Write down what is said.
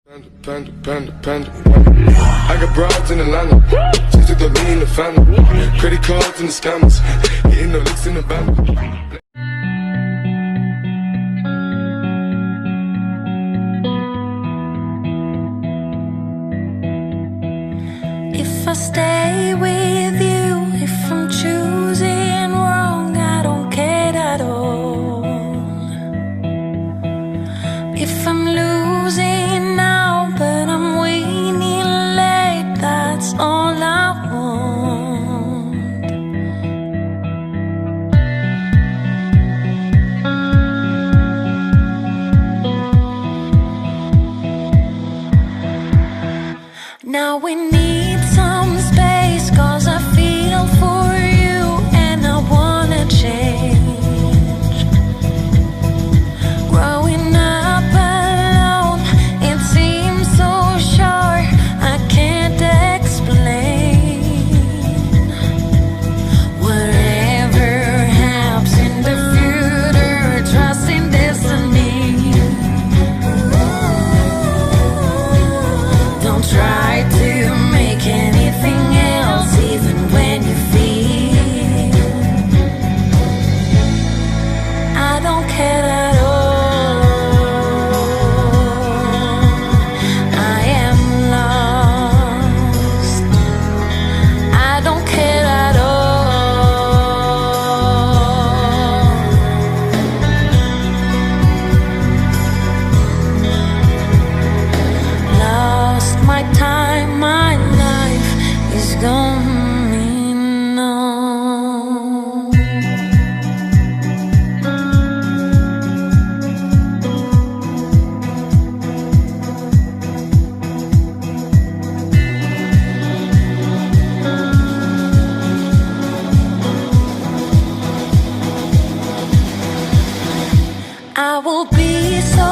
Panda, panda, panda. I got broads in Atlanta. Just took the lean in the family. Credit cards and the scammers. Getting the licks in the band. If I stay with you, if I'm choosing wrong, I don't care at all. If I'm losing now, but I'm winning late, that's all I want. Now we need some space, 'cause I feel for you and I wanna change. Growing up alone, it seems so short, I can't explain. Whatever happens in the future, trust in destiny. Don't try to make anything else, even when you feel I don't care at all. I am lost. I don't care at all. Lost my time, my life is going on. I will be so